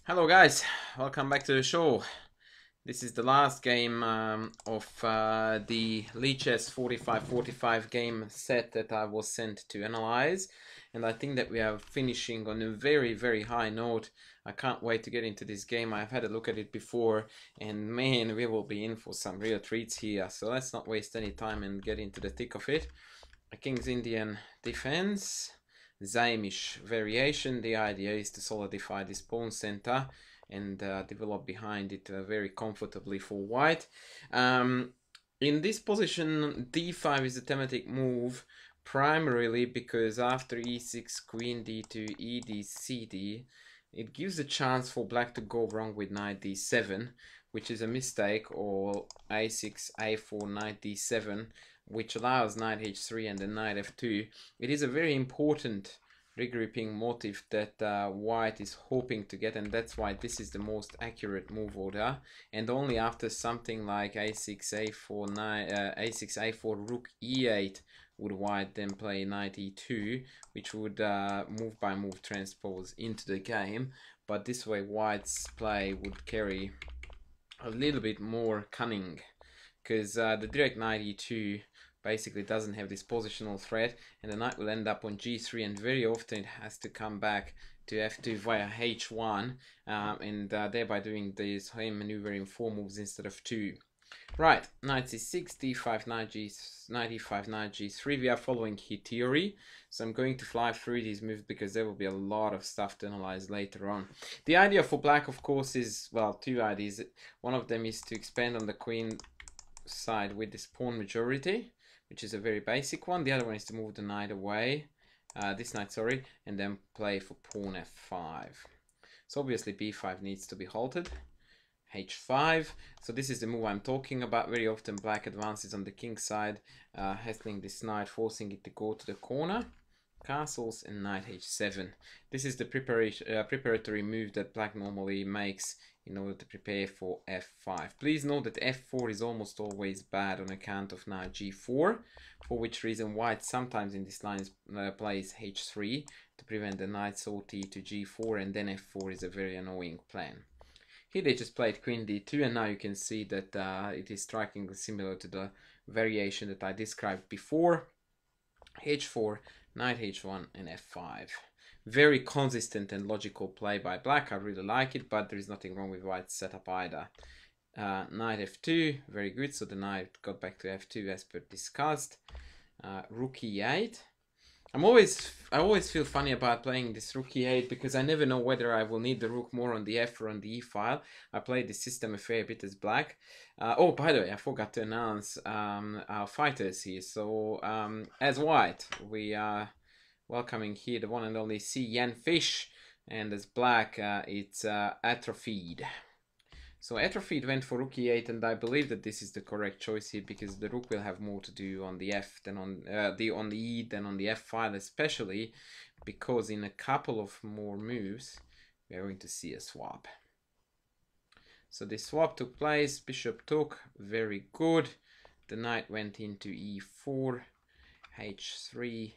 Hello guys, welcome back to the show. This is the last game of the Lichess 45-45 game set that I was sent to analyze, and I think that we are finishing on a very high note. I can't wait to get into this game. I've had a look at it before, and man, we will be in for some real treats here. So let's not waste any time and get into the thick of it. A King's Indian defense. Zymish variation. The idea is to solidify this pawn center and develop behind it very comfortably for white. In this position, d5 is a thematic move, primarily because after e6, queen d2, ed, cd, it gives a chance for black to go wrong with knight d7, which is a mistake, or a6, a4, knight d7, which allows knight h3 and then knight f2. It is a very important regrouping motif that white is hoping to get, and that's why this is the most accurate move order. And only after something like a6, a4, a6, a4, rook e8 would white then play knight e2, which would move by move transpose into the game. But this way white's play would carry a little bit more cunning, because the direct knight e2 basically doesn't have this positional threat, and the knight will end up on g3, and very often it has to come back to f2 via h1, and thereby doing this maneuvering 4 moves instead of 2. Right, knight c6, d5, knight e5, knight g3. We are following here theory, so I'm going to fly through these moves because there will be a lot of stuff to analyze later on. The idea for black, of course, is, well, two ideas. One of them is to expand on the queen side with this pawn majority, which is a very basic one. The other one is to move the knight away, this knight, sorry, and then play for pawn f5. So obviously b5 needs to be halted. h5. So this is the move I'm talking about. Very often black advances on the king side, hassling this knight, forcing it to go to the corner. Castles and knight h7. This is the preparatory move that black normally makes in order to prepare for f5. Please note that f4 is almost always bad on account of knight g4, for which reason white sometimes in this line plays h3 to prevent the knight sortie to g4, and then f4 is a very annoying plan. Here they just played queen d2, and now you can see that it is strikingly similar to the variation that I described before. h4, knight h1 and f5. Very consistent and logical play by black. I really like it, but there is nothing wrong with white's setup either. Knight f2, very good. So the knight got back to f2 as per discussed. Rook e8. I always feel funny about playing this rook e8 because I never know whether I will need the rook more on the f or on the e file. I played this system a fair bit as black. Oh, by the way, I forgot to announce our fighters here. So as white, we are welcoming here the one and only Cyanfish, and as black, it's Atophied. So Atophied went for rook e8, and I believe that this is the correct choice here because the rook will have more to do on the f than on the e than on the f file, especially because in a couple of more moves we are going to see a swap. So this swap took place. Bishop took, very good. The knight went into e4, h3,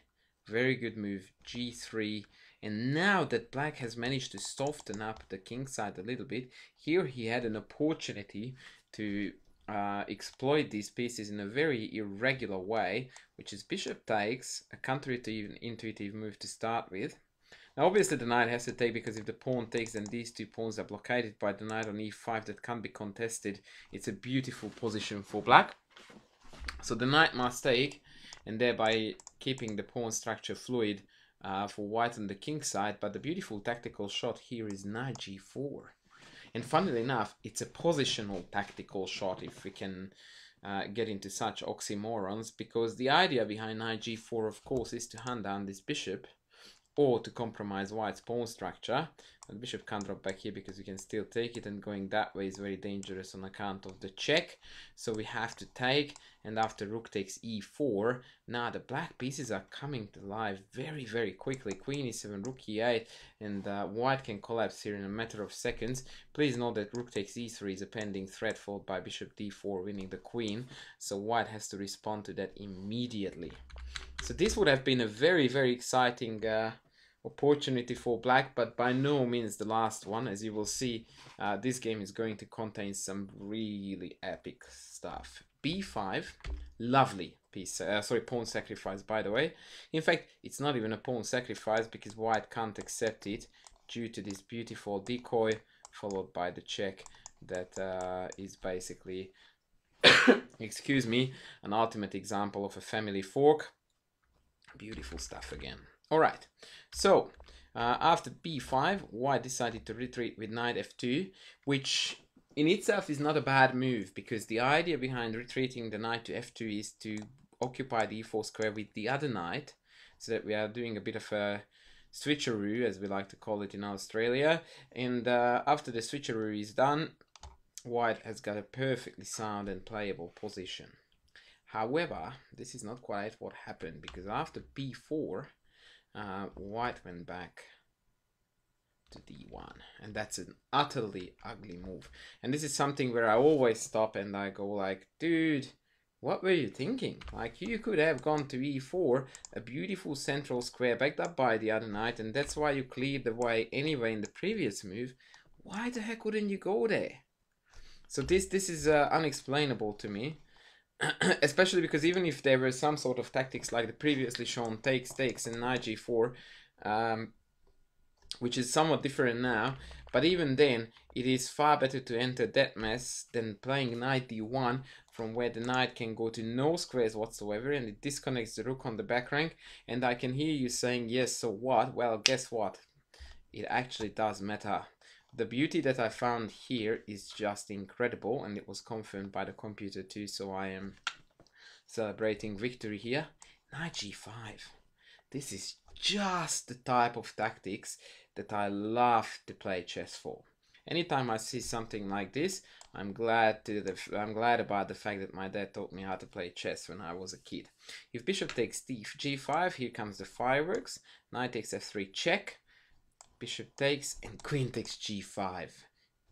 very good move, g3. And now that black has managed to soften up the king side a little bit, here he had an opportunity to exploit these pieces in a very irregular way, which is bishop takes, a counterintuitive move to start with. Now obviously the knight has to take, because if the pawn takes, then these two pawns are blockaded by the knight on e5 that can't be contested. It's a beautiful position for black. So the knight must take, and thereby keeping the pawn structure fluid for white on the king side. But the beautiful tactical shot here is knight g4, and funnily enough, it's a positional tactical shot, if we can get into such oxymorons, because the idea behind knight g4, of course, is to hunt down this bishop or to compromise white's pawn structure. The bishop can't drop back here because we can still take it, and going that way is very dangerous on account of the check. So we have to take, and after rook takes e4, now the black pieces are coming to life very quickly. Queen e7, rook e8, and white can collapse here in a matter of seconds. Please note that rook takes e3 is a pending threat, followed by bishop d4 winning the queen, so white has to respond to that immediately. So this would have been a very exciting opportunity for black, but by no means the last one. As you will see, this game is going to contain some really epic stuff. b5, lovely piece, sorry, pawn sacrifice, by the way. In fact, it's not even a pawn sacrifice because white can't accept it due to this beautiful decoy, followed by the check that is basically, excuse me, an ultimate example of a family fork. Beautiful stuff again. All right, so after b5, white decided to retreat with knight f2, which in itself is not a bad move, because the idea behind retreating the knight to f2 is to occupy the e4 square with the other knight, so that we are doing a bit of a switcheroo, as we like to call it in Australia. And after the switcheroo is done, white has got a perfectly sound and playable position. However, this is not quite what happened, because after b4, white went back to d1, and that's an utterly ugly move. And this is something where I always stop and I go like, dude, what were you thinking? Like, you could have gone to e4, a beautiful central square backed up by the other knight, and that's why you cleared the way anyway in the previous move. Why the heck wouldn't you go there? So this is unexplainable to me. Especially because even if there were some sort of tactics like the previously shown takes and knight g4, which is somewhat different now, but even then it is far better to enter that mess than playing knight d1, from where the knight can go to no squares whatsoever and it disconnects the rook on the back rank. And I can hear you saying, yes, so what? Well, guess what? It actually does matter. The beauty that I found here is just incredible, and it was confirmed by the computer too, so I am celebrating victory here. Knight g5. This is just the type of tactics that I love to play chess for. Anytime I see something like this, I'm glad about the fact that my dad taught me how to play chess when I was a kid. If bishop takes g5, here comes the fireworks. Knight takes f3 check. Bishop takes and queen takes g5.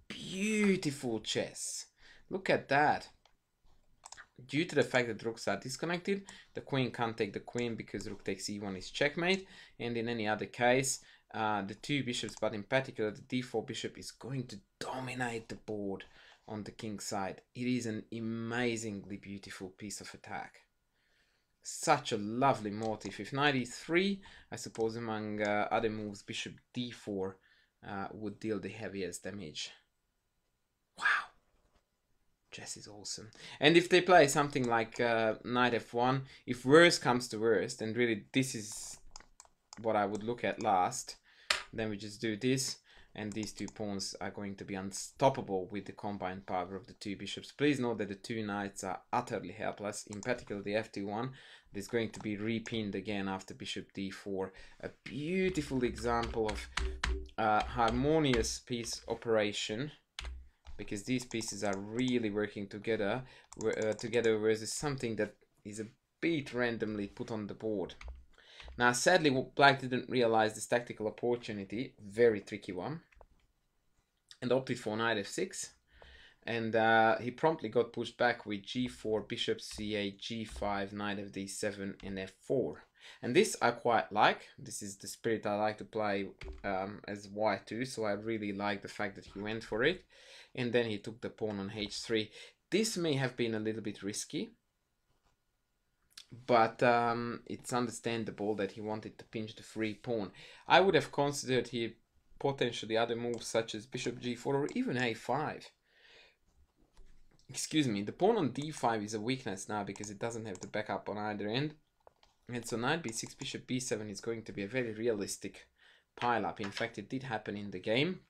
Beautiful chess. Look at that. Due to the fact that rooks are disconnected, the queen can't take the queen because rook takes e1 is checkmate. And in any other case, the two bishops, but in particular the d4 bishop, is going to dominate the board on the king's side. It is an amazingly beautiful piece of attack. Such a lovely motif. If knight e3, I suppose among other moves, bishop d4 would deal the heaviest damage. Wow, chess is awesome. And if they play something like knight f1, if worst comes to worst, and really this is what I would look at last, then we just do this, and these two pawns are going to be unstoppable with the combined power of the two bishops. Please note that the two knights are utterly helpless, in particular the f2 one. Is going to be repinned again after bishop d4. A beautiful example of harmonious piece operation, because these pieces are really working together, whereas it's something that is a bit randomly put on the board. Now, sadly, black didn't realize this tactical opportunity, very tricky one, and opted for knight f6. And he promptly got pushed back with g4, bishop c8, g5, knight of d7, and f4. And this I quite like. This is the spirit I like to play as white too, so I really like the fact that he went for it. And then he took the pawn on h3. This may have been a little bit risky, but it's understandable that he wanted to pinch the free pawn. I would have considered here potentially other moves such as bishop g4 or even a5. Excuse me, the pawn on d5 is a weakness now because it doesn't have the backup on either end. And so knight b6, bishop b7 is going to be a very realistic pile-up. In fact, it did happen in the game.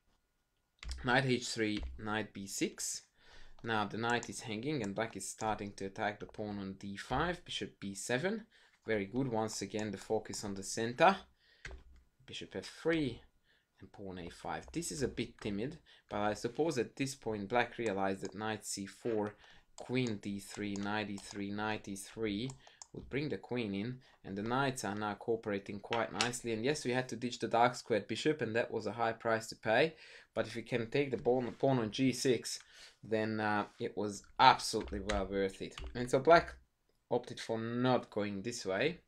Knight h3, knight b6. Now the knight is hanging and black is starting to attack the pawn on d5, bishop b7. Very good. Once again, the focus on the center. Bishop f3 and pawn a5. This is a bit timid, but I suppose at this point black realized that knight c4, queen d3, knight e3, knight e3 would bring the queen in, and the knights are now cooperating quite nicely. And yes, we had to ditch the dark squared bishop, and that was a high price to pay, but if we can take the pawn on g6, then it was absolutely well worth it. And so black opted for not going this way,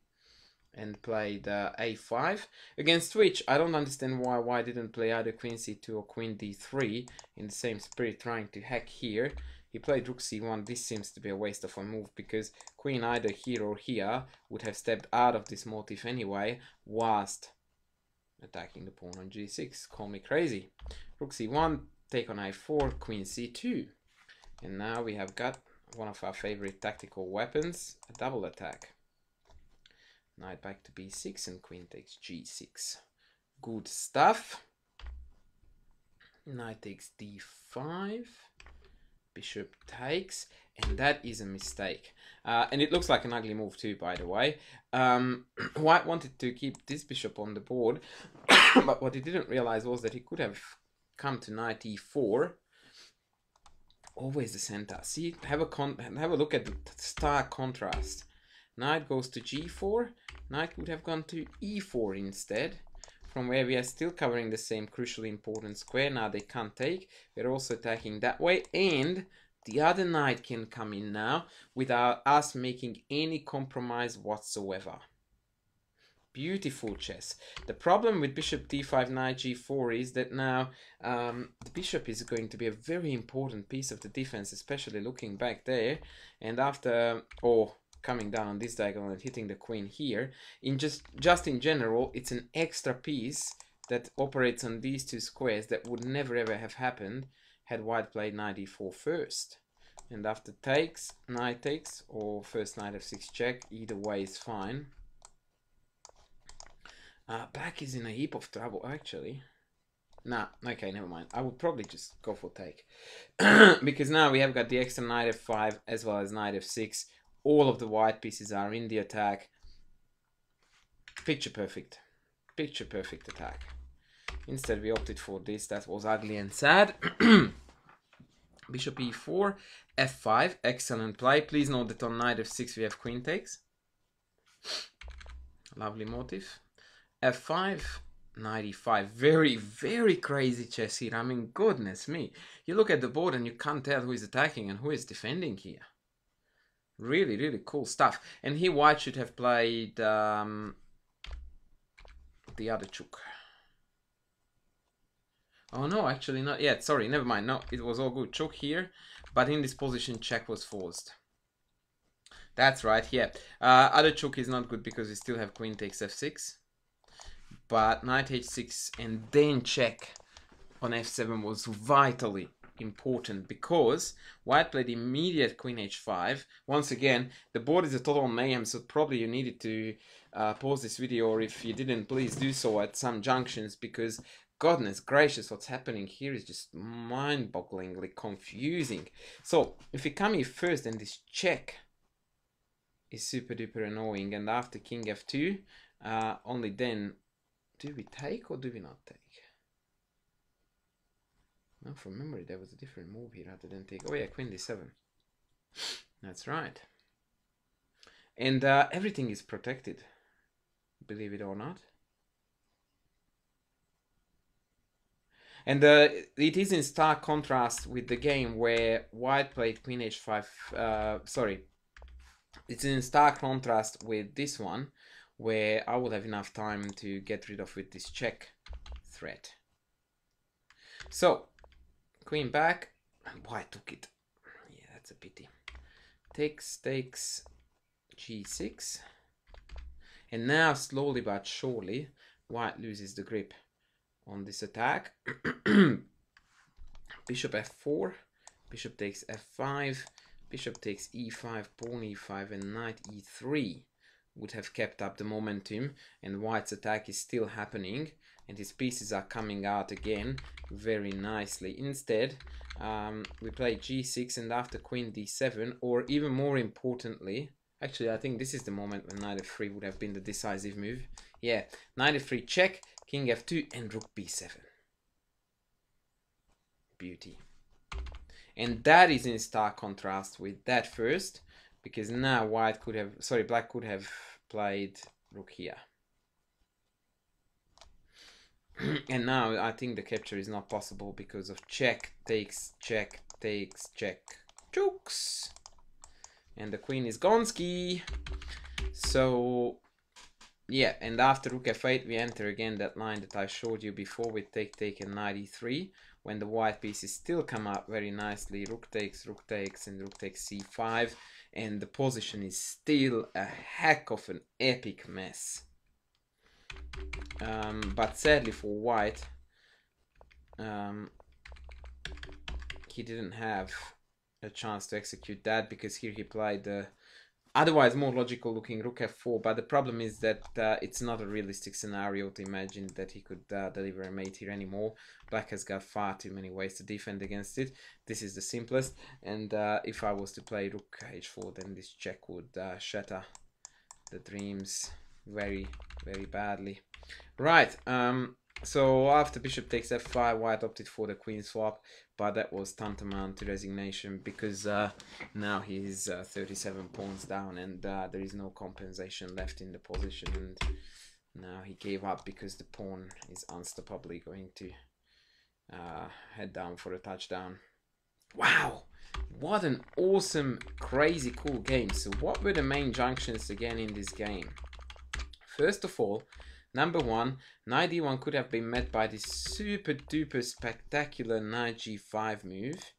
and played a5, against which I don't understand why White didn't play either queen c2 or queen d3 in the same spirit, trying to hack here. He played rook c1. This seems to be a waste of a move, because queen either here or here would have stepped out of this motif anyway, whilst attacking the pawn on g6. Call me crazy. Rook c1, take on a4, queen c2. And now we have got one of our favorite tactical weapons, a double attack. Knight back to b6 and queen takes g6. Good stuff. Knight takes d5. Bishop takes, and that is a mistake. And it looks like an ugly move too, by the way. White wanted to keep this bishop on the board, but what he didn't realize was that he could have come to knight e4. Always the center. See, have a look at the stark contrast. Knight goes to g4. Knight could have gone to e4 instead, from where we are still covering the same crucially important square. Now they can't take. We're also attacking that way, and the other knight can come in now without us making any compromise whatsoever. Beautiful chess. The problem with bishop d5, knight g4 is that now the bishop is going to be a very important piece of the defense, especially looking back there, and after, or coming down on this diagonal and hitting the queen here, in just in general, it's an extra piece that operates on these two squares that would never ever have happened had White played knight e4 first. And after takes, knight takes, or first knight f6 check, either way is fine. Black is in a heap of trouble, actually. Nah, okay, never mind. I would probably just go for take. Because now we have got the extra knight f5 as well as knight f6. All of the white pieces are in the attack. Picture perfect. Picture perfect attack. Instead we opted for this. That was ugly and sad. Bishop e4, f5. Excellent play. Please note that on knight f6 we have queen takes. Lovely motif. f5, knight e5. Very, very crazy chess here. I mean, goodness me. You look at the board and you can't tell who is attacking and who is defending here. Really, really cool stuff. And here White should have played the other chook. Oh no, actually not yet. Sorry, never mind. No, it was all good. Chook here, but in this position check was forced. That's right, yeah. Other chook is not good because we still have queen takes f6. But knight h6 and then check on f7 was vitally important, because White played immediate queen h5. Once again, the board is a total mayhem, so probably you needed to pause this video, or if you didn't, please do so at some junctions, because goodness gracious, what's happening here is just mind-bogglingly confusing. So if we come here first, then this check is super duper annoying, and after king f2, only then do we take or do we not take? No, from memory there was a different move here rather than take. Oh yeah, queen d7. That's right. And everything is protected, believe it or not. And it is in stark contrast with the game where White played queen h5. Sorry, it's in stark contrast with this one, where I will have enough time to get rid of with this check threat. So, queen back, and White took it. Yeah, that's a pity. Takes, g6. And now, slowly but surely, White loses the grip on this attack. Bishop f4, bishop takes f5, bishop takes e5, pawn e5, and knight e3 would have kept up the momentum, and White's attack is still happening, and his pieces are coming out again very nicely. Instead, we play g6, and after queen d7, or even more importantly, actually I think this is the moment when knight f3 would have been the decisive move. Yeah, knight f3 check, king f2, and rook b7. Beauty. And that is in stark contrast with that first, because now White could have, sorry, Black could have played rook here. And now I think the capture is not possible because of check, takes, check, takes, check, chooks. And the queen is gonski. So yeah, and after rook f8 we enter again that line that I showed you before with take and knight e3, when the white pieces still come up very nicely. Rook takes, and rook takes c5, and the position is still a heck of an epic mess. But sadly for white, he didn't have a chance to execute that, because here he played the otherwise more logical looking rook f4, but the problem is that it's not a realistic scenario to imagine that he could deliver a mate here anymore. Black has got far too many ways to defend against it. This is the simplest, and if I was to play rook h4, then this check would shatter the dreams very, very badly. Right, so after bishop takes f5, white opted for the queen swap, but that was tantamount to resignation, because now he's 37 pawns down, and there is no compensation left in the position, and now he gave up because the pawn is unstoppably going to head down for a touchdown. Wow, what an awesome, crazy cool game. So what were the main junctions again in this game? First of all, number one, knight d1 could have been met by this super duper spectacular knight g5 move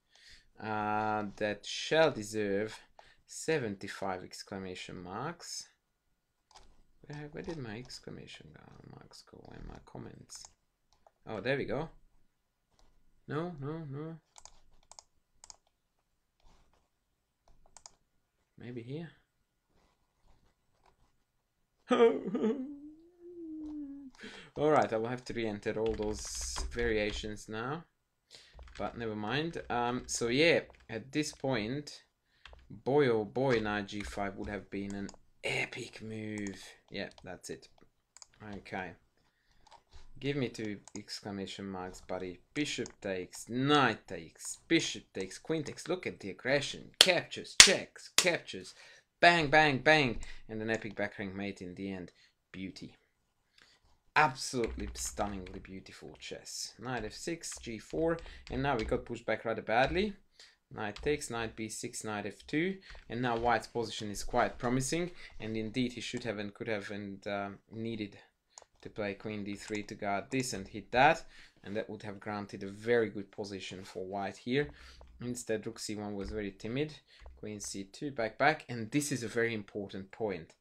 that shall deserve 75 exclamation marks. Where did my exclamation marks go in my comments? Oh, there we go. No. Maybe here. Alright, I will have to re-enter all those variations now, but never mind. So yeah, at this point, boy oh boy, knight g5 would have been an epic move. Yeah, that's it. Okay. Give me 2 exclamation marks, buddy. Bishop takes, knight takes, bishop takes, queen takes. Look at the aggression. Captures, checks, captures. Bang, bang, bang. And an epic backrank mate in the end. Beauty. Absolutely stunningly beautiful chess. Knight f6, g4. And now we got pushed back rather badly. Knight takes, knight b6, knight f2. And now white's position is quite promising. And indeed he should have and could have and needed to play queen d3 to guard this and hit that, and that would have granted a very good position for white here. Instead, rook c1 was very timid, queen c2, back, and this is a very important point.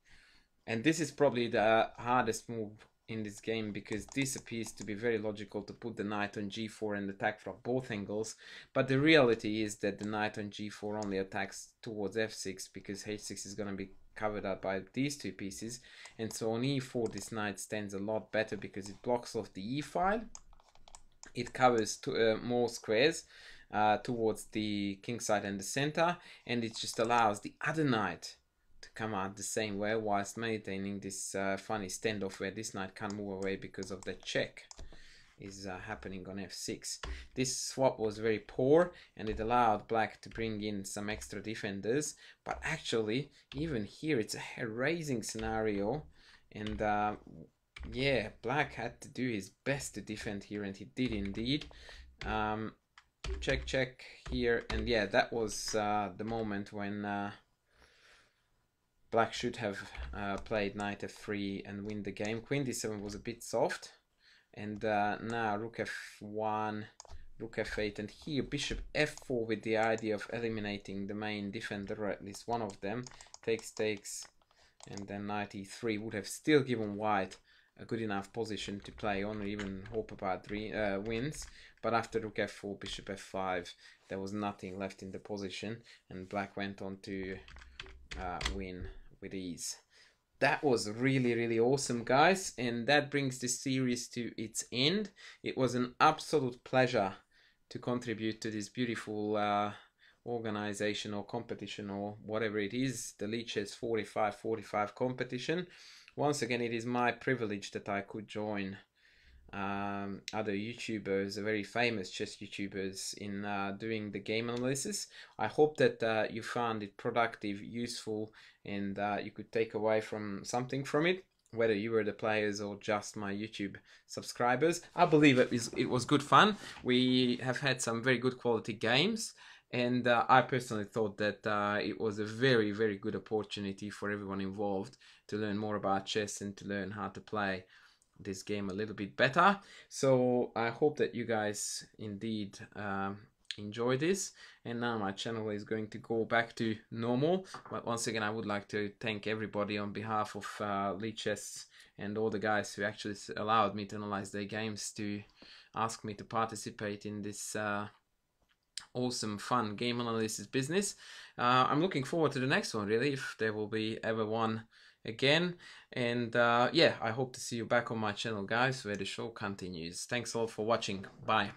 And this is probably the hardest move in this game, because this appears to be very logical to put the knight on g4 and attack from both angles, but the reality is that the knight on g4 only attacks towards f6, because h6 is going to be covered up by these 2 pieces, and so on e4 this knight stands a lot better because it blocks off the e file, it covers more squares towards the king side and the center, and it just allows the other knight to come out the same way whilst maintaining this funny standoff where this knight can't move away because of the check is happening on f6. This swap was very poor, and it allowed black to bring in some extra defenders, but actually even here it's a hair-raising scenario, and yeah, black had to do his best to defend here, and he did indeed. Check here, and yeah, that was the moment when black should have played knight f3 and win the game. Queen d7 was a bit soft. And now rook f1, rook f8, and here bishop f4 with the idea of eliminating the main defender, or at least one of them. Takes, and then knight e3 would have still given white a good enough position to play on, or even hope about wins. But after rook f4, bishop f5, there was nothing left in the position, and black went on to win with ease. That was really, really awesome, guys, and that brings this series to its end. It was an absolute pleasure to contribute to this beautiful organization or competition or whatever it is, the Lichess 45-45 competition. Once again, it is my privilege that I could join other YouTubers, very famous chess YouTubers, in doing the game analysis. I hope that you found it productive, useful, and you could take away something from it, whether you were the players or just my YouTube subscribers. I believe it was good fun. We have had some very good quality games, And I personally thought that it was a very, very good opportunity for everyone involved to learn more about chess and to learn how to play this game a little bit better. So I hope that you guys indeed enjoy this. And now my channel is going to go back to normal. But once again, I would like to thank everybody on behalf of Lichess and all the guys who actually allowed me to analyze their games, to ask me to participate in this awesome fun game analysis business. I'm looking forward to the next one, really, if there will be ever one again. And yeah, I hope to see you back on my channel, guys, where the show continues. Thanks all for watching. Bye.